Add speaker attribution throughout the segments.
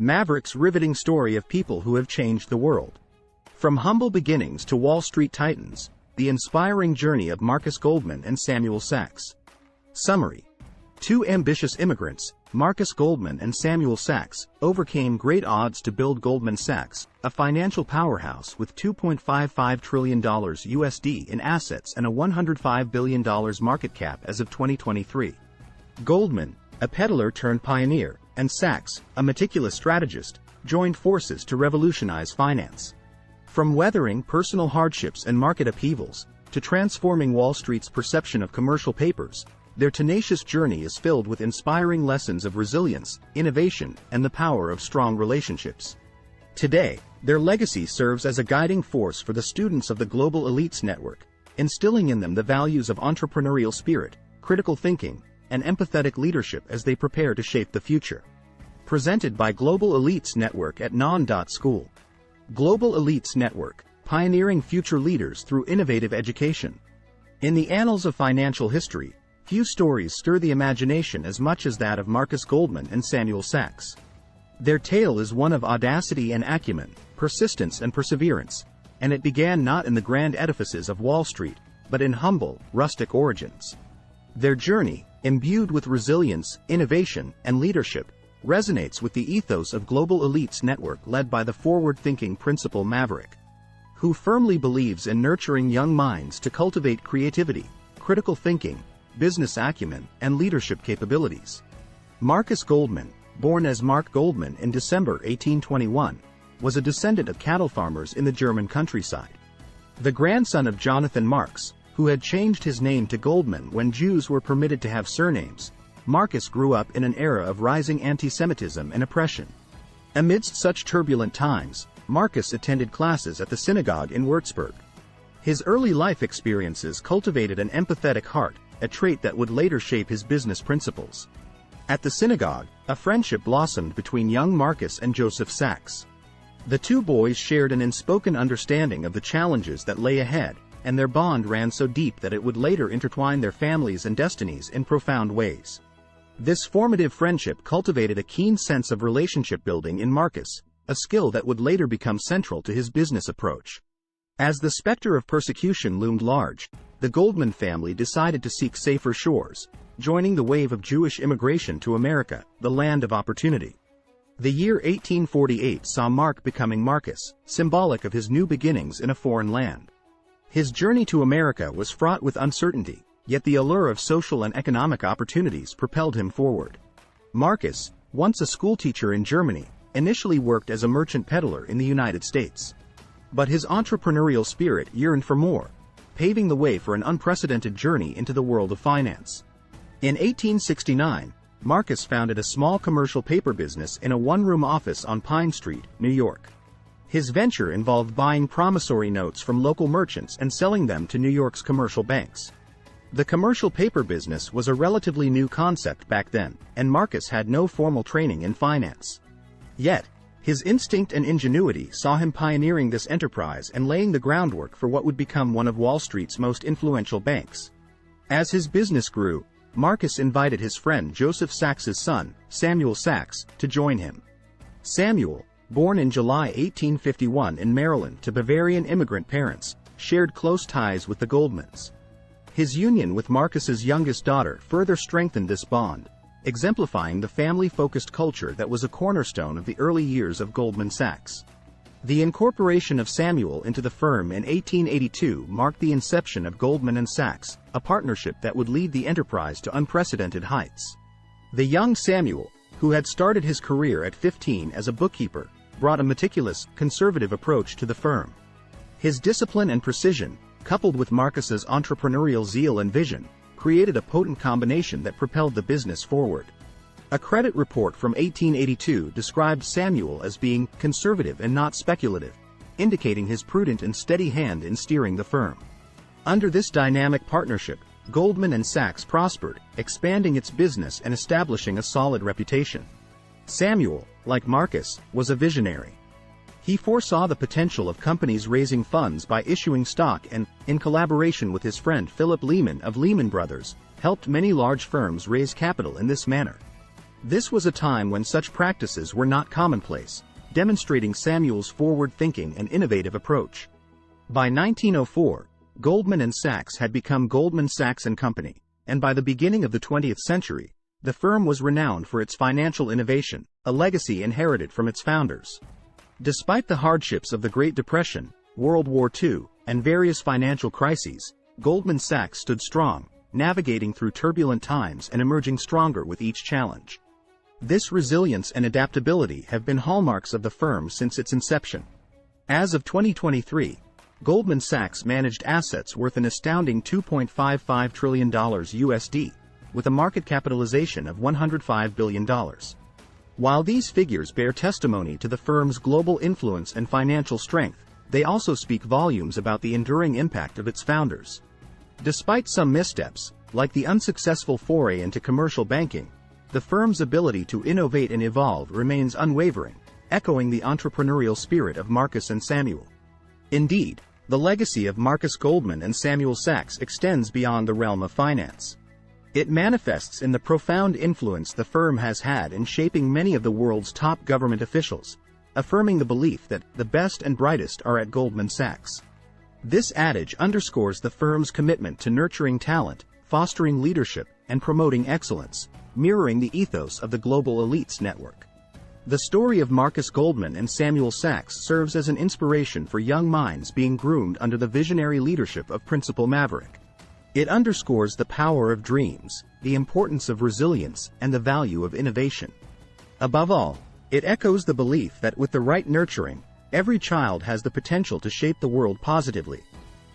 Speaker 1: Maverick's riveting story of people who have changed the world. From humble beginnings to Wall Street titans, the inspiring journey of Marcus Goldman and Samuel Sachs. Summary. Two ambitious immigrants, Marcus Goldman and Samuel Sachs, overcame great odds to build Goldman Sachs, a financial powerhouse with $2.55 trillion USD in assets and a $105 billion market cap as of 2023. Goldman, a peddler turned pioneer, and Sachs, a meticulous strategist, joined forces to revolutionize finance. From weathering personal hardships and market upheavals, to transforming Wall Street's perception of commercial papers, their tenacious journey is filled with inspiring lessons of resilience, innovation, and the power of strong relationships. Today, their legacy serves as a guiding force for the students of the Global Elites Network, instilling in them the values of entrepreneurial spirit, critical thinking, and empathetic leadership as they prepare to shape the future. Presented by Global Elites Network at Non.School. Global Elites Network, pioneering future leaders through innovative education. In the annals of financial history, few stories stir the imagination as much as that of Marcus Goldman and Samuel Sachs. Their tale is one of audacity and acumen, persistence and perseverance, and it began not in the grand edifices of Wall Street, but in humble, rustic origins. Their journey, imbued with resilience, innovation, and leadership, resonates with the ethos of Global Elites Network led by the forward-thinking principal Maverick, who firmly believes in nurturing young minds to cultivate creativity, critical thinking, business acumen, and leadership capabilities. Marcus Goldman, born as Mark Goldman in December 1821, was a descendant of cattle farmers in the German countryside. The grandson of Jonathan Marx, who had changed his name to Goldman when Jews were permitted to have surnames, Marcus grew up in an era of rising anti-Semitism and oppression. Amidst such turbulent times, Marcus attended classes at the synagogue in Würzburg. His early life experiences cultivated an empathetic heart, a trait that would later shape his business principles. At the synagogue, a friendship blossomed between young Marcus and Joseph Sachs. The two boys shared an unspoken understanding of the challenges that lay ahead, and their bond ran so deep that it would later intertwine their families and destinies in profound ways. This formative friendship cultivated a keen sense of relationship building in Marcus, a skill that would later become central to his business approach. As the specter of persecution loomed large, the Goldman family decided to seek safer shores, joining the wave of Jewish immigration to America, the land of opportunity. The year 1848 saw Mark becoming Marcus, symbolic of his new beginnings in a foreign land. His journey to America was fraught with uncertainty, yet the allure of social and economic opportunities propelled him forward. Marcus, once a schoolteacher in Germany, initially worked as a merchant peddler in the United States. But his entrepreneurial spirit yearned for more, paving the way for an unprecedented journey into the world of finance. In 1869, Marcus founded a small commercial paper business in a one-room office on Pine Street, New York. His venture involved buying promissory notes from local merchants and selling them to New York's commercial banks. The commercial paper business was a relatively new concept back then, and Marcus had no formal training in finance. Yet, his instinct and ingenuity saw him pioneering this enterprise and laying the groundwork for what would become one of Wall Street's most influential banks. As his business grew, Marcus invited his friend Joseph Sachs's son, Samuel Sachs, to join him. Samuel, born in July 1851 in Maryland to Bavarian immigrant parents, shared close ties with the Goldmans. His union with Marcus's youngest daughter further strengthened this bond, exemplifying the family-focused culture that was a cornerstone of the early years of Goldman Sachs. The incorporation of Samuel into the firm in 1882 marked the inception of Goldman & Sachs, a partnership that would lead the enterprise to unprecedented heights. The young Samuel, who had started his career at 15 as a bookkeeper, brought a meticulous, conservative approach to the firm. His discipline and precision, coupled with Marcus's entrepreneurial zeal and vision, created a potent combination that propelled the business forward. A credit report from 1882 described Samuel as being conservative and not speculative, indicating his prudent and steady hand in steering the firm. Under this dynamic partnership, Goldman & Sachs prospered, expanding its business and establishing a solid reputation. Samuel, like Marcus, was a visionary. He foresaw the potential of companies raising funds by issuing stock and, in collaboration with his friend Philip Lehman of Lehman Brothers, helped many large firms raise capital in this manner. This was a time when such practices were not commonplace, demonstrating Samuel's forward-thinking and innovative approach. By 1904, Goldman Sachs had become Goldman Sachs & Company, and by the beginning of the 20th century, the firm was renowned for its financial innovation, a legacy inherited from its founders. Despite the hardships of the Great Depression, World War II, and various financial crises, Goldman Sachs stood strong, navigating through turbulent times and emerging stronger with each challenge. This resilience and adaptability have been hallmarks of the firm since its inception. As of 2023, Goldman Sachs managed assets worth an astounding $2.55 trillion USD, with a market capitalization of $105 billion. While these figures bear testimony to the firm's global influence and financial strength, they also speak volumes about the enduring impact of its founders. Despite some missteps, like the unsuccessful foray into commercial banking, the firm's ability to innovate and evolve remains unwavering, echoing the entrepreneurial spirit of Marcus and Samuel. Indeed, the legacy of Marcus Goldman and Samuel Sachs extends beyond the realm of finance. It manifests in the profound influence the firm has had in shaping many of the world's top government officials, affirming the belief that the best and brightest are at Goldman Sachs. This adage underscores the firm's commitment to nurturing talent, fostering leadership, and promoting excellence, mirroring the ethos of the global elites network. The story of Marcus Goldman and Samuel Sachs serves as an inspiration for young minds being groomed under the visionary leadership of Principal Maverick. It underscores the power of dreams, the importance of resilience, and the value of innovation. Above all, it echoes the belief that with the right nurturing, every child has the potential to shape the world positively,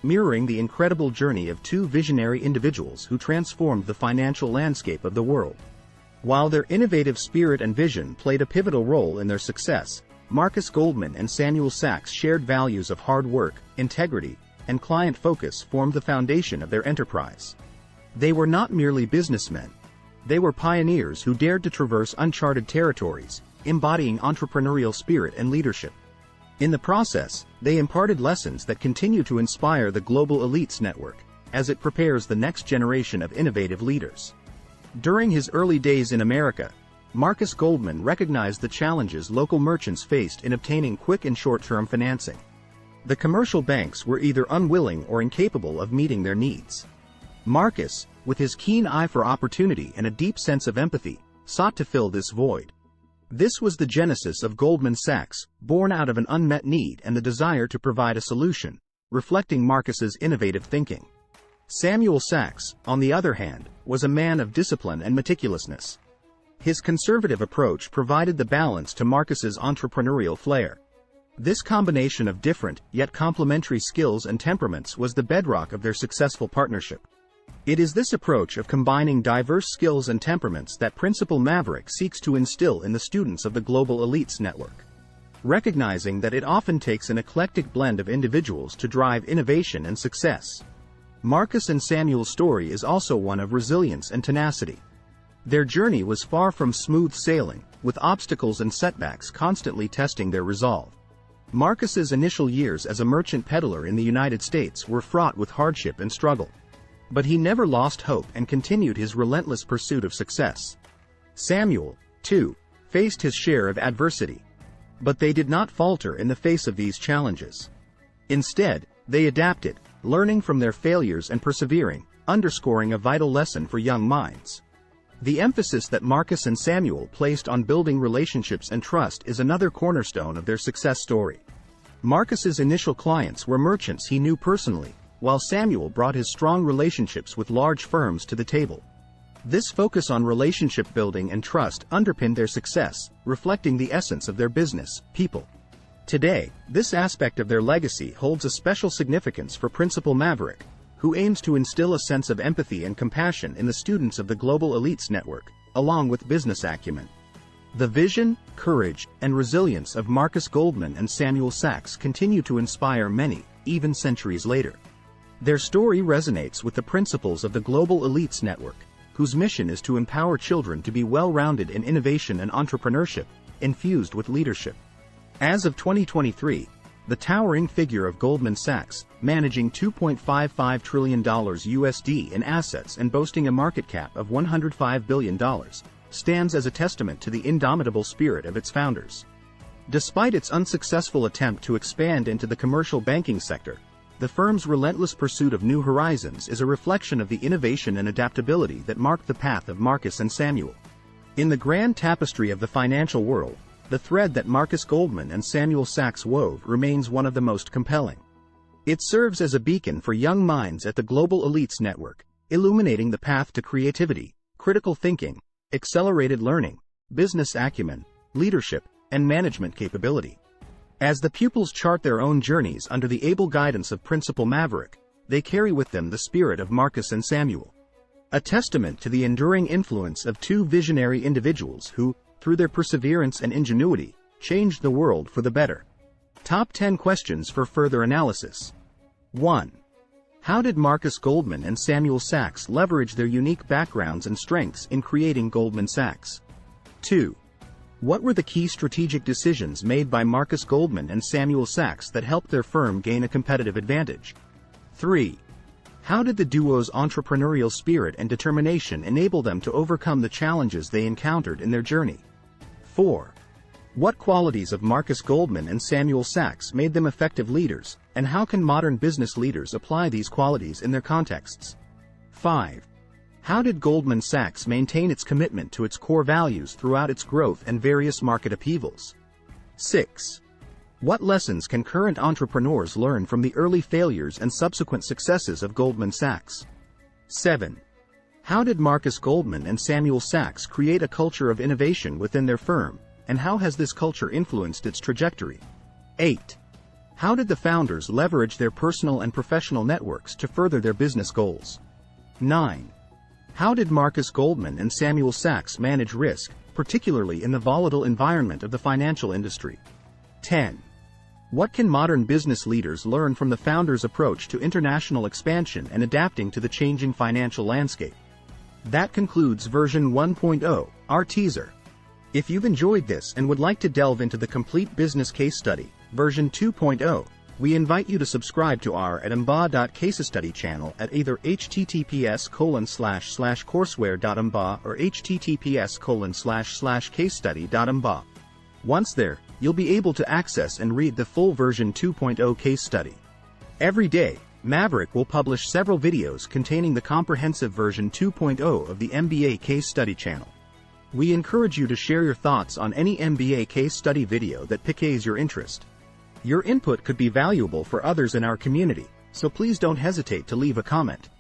Speaker 1: mirroring the incredible journey of two visionary individuals who transformed the financial landscape of the world. While their innovative spirit and vision played a pivotal role in their success, Marcus Goldman and Samuel Sachs' shared values of hard work, integrity, and client focus formed the foundation of their enterprise. They were not merely businessmen. They were pioneers who dared to traverse uncharted territories, embodying entrepreneurial spirit and leadership. In the process, they imparted lessons that continue to inspire the global elites network, as it prepares the next generation of innovative leaders. During his early days in America, Marcus Goldman recognized the challenges local merchants faced in obtaining quick and short-term financing. The commercial banks were either unwilling or incapable of meeting their needs. Marcus, with his keen eye for opportunity and a deep sense of empathy, sought to fill this void. This was the genesis of Goldman Sachs, born out of an unmet need and the desire to provide a solution, reflecting Marcus's innovative thinking. Samuel Sachs, on the other hand, was a man of discipline and meticulousness. His conservative approach provided the balance to Marcus's entrepreneurial flair. This combination of different, yet complementary skills and temperaments was the bedrock of their successful partnership. It is this approach of combining diverse skills and temperaments that Principal Maverick seeks to instill in the students of the Global Elites Network. Recognizing that it often takes an eclectic blend of individuals to drive innovation and success. Marcus and Samuel's story is also one of resilience and tenacity. Their journey was far from smooth sailing, with obstacles and setbacks constantly testing their resolve. Marcus's initial years as a merchant peddler in the United States were fraught with hardship and struggle. But he never lost hope and continued his relentless pursuit of success. Samuel, too, faced his share of adversity. But they did not falter in the face of these challenges. Instead, they adapted, learning from their failures and persevering, underscoring a vital lesson for young minds. The emphasis that Marcus and Samuel placed on building relationships and trust is another cornerstone of their success story. Marcus's initial clients were merchants he knew personally, while Samuel brought his strong relationships with large firms to the table. This focus on relationship building and trust underpinned their success, reflecting the essence of their business, people. Today, this aspect of their legacy holds a special significance for Principal Maverick, who aims to instill a sense of empathy and compassion in the students of the Global Elites Network, along with business acumen. The vision, courage, and resilience of Marcus Goldman and Samuel Sachs continue to inspire many, even centuries later. Their story resonates with the principles of the Global Elites Network, whose mission is to empower children to be well-rounded in innovation and entrepreneurship, infused with leadership. As of 2023, the towering figure of Goldman Sachs, managing $2.55 trillion USD in assets and boasting a market cap of $105 billion, stands as a testament to the indomitable spirit of its founders. Despite its unsuccessful attempt to expand into the commercial banking sector, the firm's relentless pursuit of new horizons is a reflection of the innovation and adaptability that marked the path of Marcus and Samuel. In the grand tapestry of the financial world, the thread that Marcus Goldman and Samuel Sachs wove remains one of the most compelling. It serves as a beacon for young minds at the global elites network, illuminating the path to creativity, critical thinking, accelerated learning, business acumen, leadership, and management capability. As the pupils chart their own journeys under the able guidance of Principal Maverick, they carry with them the spirit of Marcus and Samuel. A testament to the enduring influence of two visionary individuals who, through their perseverance and ingenuity, changed the world for the better. Top 10 questions for further analysis. 1. How did Marcus Goldman and Samuel Sachs leverage their unique backgrounds and strengths in creating Goldman Sachs? 2. What were the key strategic decisions made by Marcus Goldman and Samuel Sachs that helped their firm gain a competitive advantage? 3. How did the duo's entrepreneurial spirit and determination enable them to overcome the challenges they encountered in their journey? 4. What qualities of Marcus Goldman and Samuel Sachs made them effective leaders, and how can modern business leaders apply these qualities in their contexts? 5. How did Goldman Sachs maintain its commitment to its core values throughout its growth and various market upheavals? 6. What lessons can current entrepreneurs learn from the early failures and subsequent successes of Goldman Sachs? 7. How did Marcus Goldman and Samuel Sachs create a culture of innovation within their firm, and how has this culture influenced its trajectory? 8. How did the founders leverage their personal and professional networks to further their business goals? 9. How did Marcus Goldman and Samuel Sachs manage risk, particularly in the volatile environment of the financial industry? 10. What can modern business leaders learn from the founders' approach to international expansion and adapting to the changing financial landscape? That concludes version 1.0, our teaser. If you've enjoyed this and would like to delve into the complete business case study, version 2.0, we invite you to subscribe to our @mba.casestudy channel at either https://courseware.mba or https://casestudy.mba. Once there, you'll be able to access and read the full version 2.0 case study. Every day, Maverick will publish several videos containing the comprehensive version 2.0 of the MBA case study channel. We encourage you to share your thoughts on any MBA case study video that piques your interest. Your input could be valuable for others in our community, so please don't hesitate to leave a comment.